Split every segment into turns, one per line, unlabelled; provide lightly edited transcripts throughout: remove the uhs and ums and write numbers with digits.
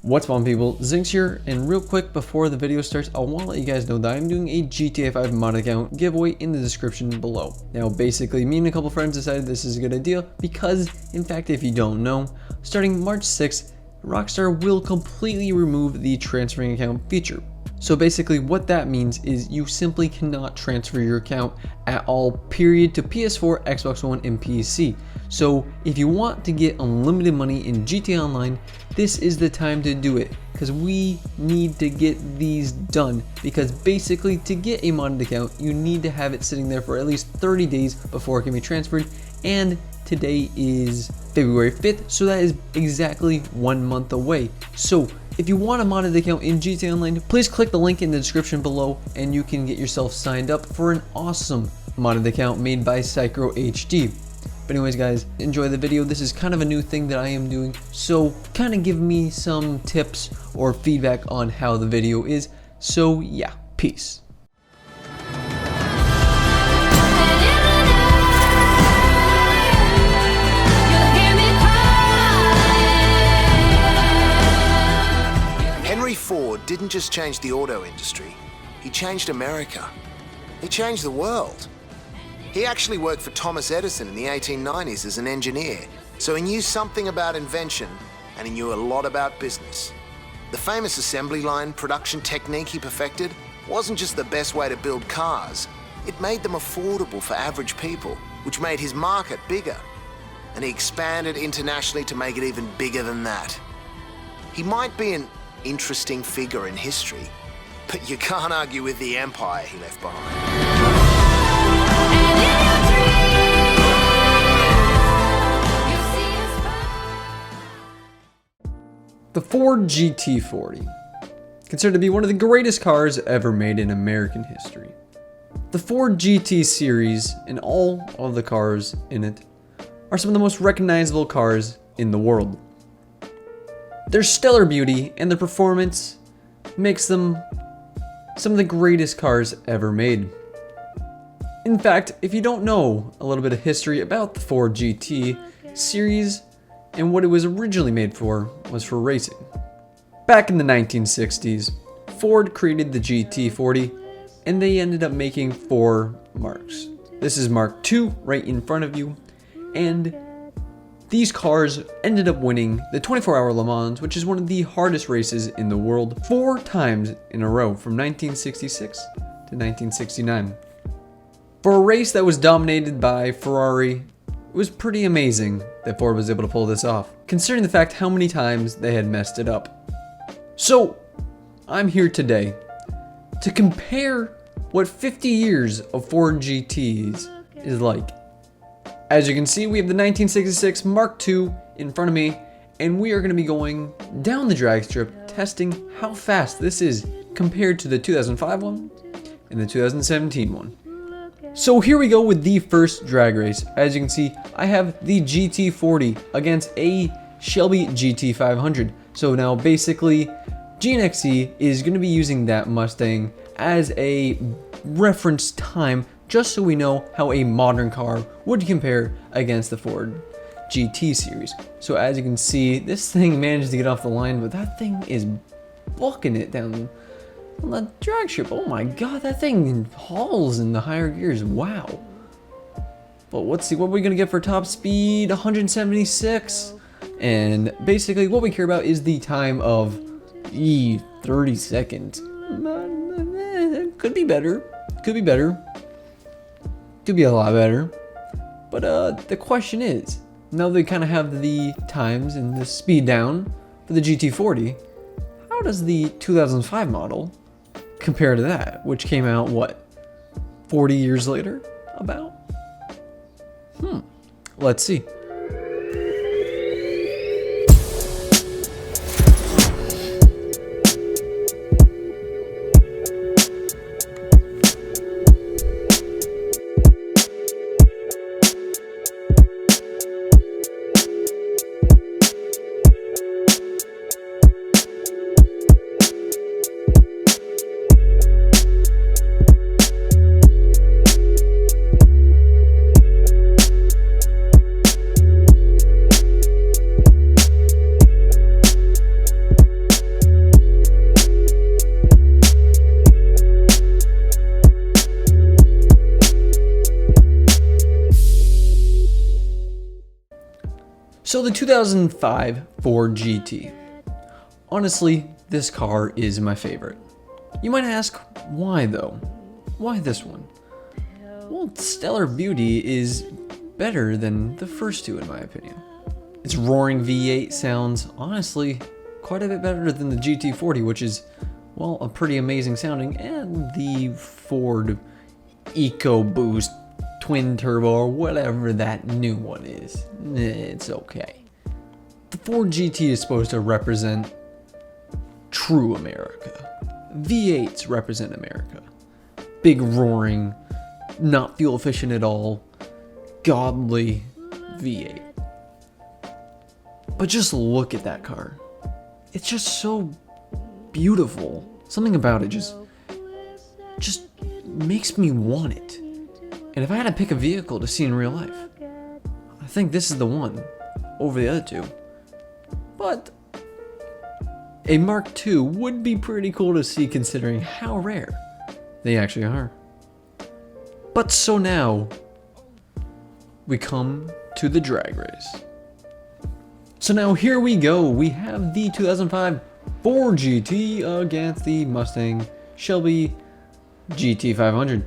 What's up, people? Zinx here, and real quick before the video starts, I want to let you guys know that I'm doing a GTA 5 mod account giveaway in the description below. Now, basically, me and a couple friends decided this is a good idea because, in fact, if you don't know, starting March 6th, Rockstar will completely remove the transferring account feature. So basically what that means is you simply cannot transfer your account at all, period, to PS4, Xbox One, and PC. So if you want to get unlimited money in GTA Online, this is the time to do it, because we need to get these done, because basically to get a modded account, you need to have it sitting there for at least 30 days before it can be transferred, and today is February 5th, so that is exactly 1 month away. So if you want a modded account in GTA Online, please click the link in the description below and you can get yourself signed up for an awesome modded account made by Psycho HD. But anyways guys, enjoy the video. This is kind of a new thing that I am doing, so kind of give me some tips or feedback on how the video is. So yeah, peace.
Ford didn't just change the auto industry, he changed America. He changed the world. He actually worked for Thomas Edison in the 1890s as an engineer, so he knew something about invention and he knew a lot about business. The famous assembly line production technique he perfected wasn't just the best way to build cars, it made them affordable for average people, which made his market bigger. And he expanded internationally to make it even bigger than that. He might be an interesting figure in history, but you can't argue with the empire he left behind.
The Ford GT40, considered to be one of the greatest cars ever made in American history. The Ford GT series and all of the cars in it are some of the most recognizable cars in the world. Their stellar beauty and their performance makes them some of the greatest cars ever made. In fact, if you don't know a little bit of history about the Ford GT series and what it was originally made for, was for racing. Back in the 1960s, Ford created the GT40 and they ended up making 4 marks. This is Mark II right in front of you, and these cars ended up winning the 24-hour Le Mans, which is one of the hardest races in the world, 4 times in a row from 1966 to 1969. For a race that was dominated by Ferrari, it was pretty amazing that Ford was able to pull this off, considering the fact how many times they had messed it up. So, I'm here today to compare what 50 years of Ford GTs is like. As you can see, we have the 1966 Mark II in front of me, and we are going to be going down the drag strip, testing how fast this is compared to the 2005 one and the 2017 one. So here we go with the first drag race. As you can see, I have the GT40 against a Shelby GT500. So now basically, GNXE is going to be using that Mustang as a reference time, just so we know how a modern car would compare against the Ford GT series. So as you can see, this thing managed to get off the line, but that thing is bucking it down on the drag strip. Oh my god, that thing hauls in the higher gears. Wow. But let's see what we're gonna get for top speed. 176. And basically what we care about is the time of 30 seconds. Could be better. Could be better. Could be a lot better. But the question is, now they kind of have the times and the speed down for the GT40, how does the 2005 model compare to that, which came out, what, 40 years later, about? Let's see. So the 2005 Ford GT. Honestly, this car is my favorite. You might ask, why though? Why this one? Well, its stellar beauty is better than the first two in my opinion. Its roaring V8 sounds, honestly, quite a bit better than the GT40, which is, well, a pretty amazing sounding, and the Ford EcoBoost twin turbo or whatever that new one is. It's okay. The Ford GT is supposed to represent true America. V8s represent America. Big roaring, not fuel efficient at all, godly V8. But just look at that car. It's just so beautiful. Something about it just makes me want it. And if I had to pick a vehicle to see in real life, I think this is the one over the other two. But a Mark II would be pretty cool to see considering how rare they actually are. But so now, we come to the drag race. So now here we go. We have the 2005 Ford GT against the Mustang Shelby GT500.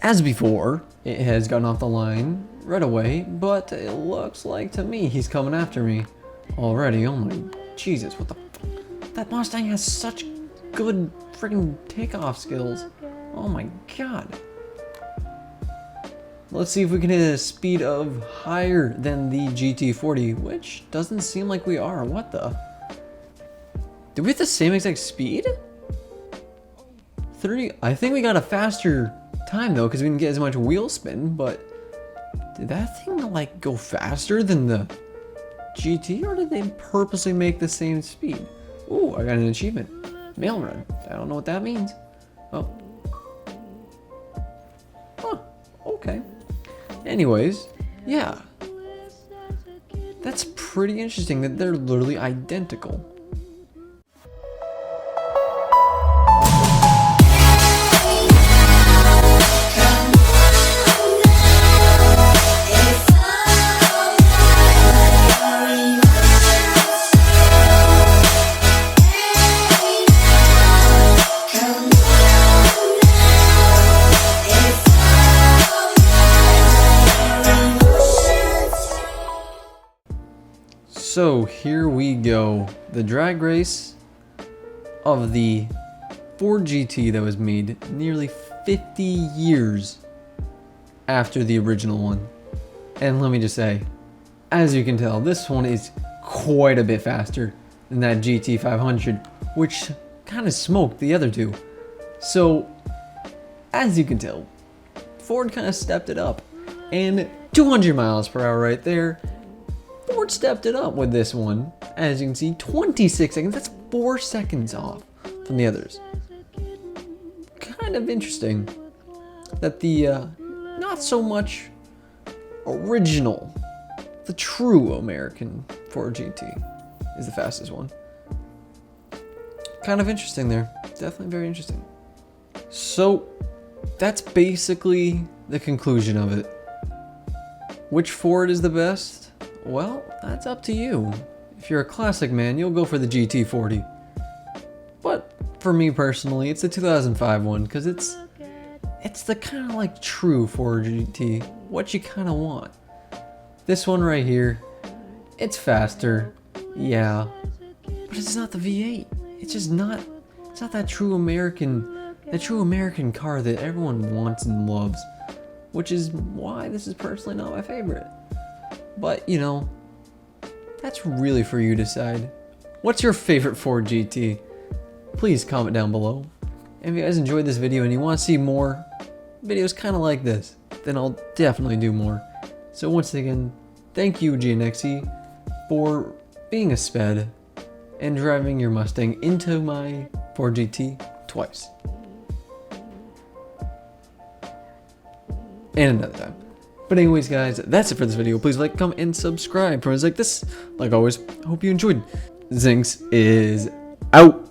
As before, it has gotten off the line right away, but it looks like to me he's coming after me already. Oh my Jesus, what the f? That Mustang has such good freaking takeoff skills. Oh my God. Let's see if we can hit a speed of higher than the GT40, which doesn't seem like we are. What the? Did we hit the same exact speed? 30, I think we got a faster time though, because we didn't get as much wheel spin, but did that thing like go faster than the GT, or did they purposely make the same speed? Ooh, I got an achievement. Mail run. I don't know what that means. Oh. Huh. Okay. Anyways, yeah. That's pretty interesting that they're literally identical. So here we go, the drag race of the Ford GT that was made nearly 50 years after the original one. And let me just say, as you can tell, this one is quite a bit faster than that GT500, which kind of smoked the other two. So, as you can tell, Ford kind of stepped it up. And 200 miles per hour right there. Ford stepped it up with this one. As you can see, 26 seconds. That's 4 seconds off from the others. Kind of interesting that the not so much original, the true American Ford GT is the fastest one. Kind of interesting there. Definitely very interesting. So that's basically the conclusion of it. Which Ford is the best? Well, that's up to you. If you're a classic man, you'll go for the GT40. But for me personally, it's the 2005 one because it's the kind of like true Ford GT, what you kind of want. This one right here, it's faster, yeah, but it's not the V8. It's just not. It's not that true American car that everyone wants and loves, which is why this is personally not my favorite. But, you know, that's really for you to decide. What's your favorite Ford GT? Please comment down below. And if you guys enjoyed this video and you want to see more videos kind of like this, then I'll definitely do more. So once again, thank you GNXE for being a sped and driving your Mustang into my Ford GT twice. And another time. But anyways guys, that's it for this video. Please like, comment, and subscribe for videos like this. Like always, I hope you enjoyed. Zinx is out.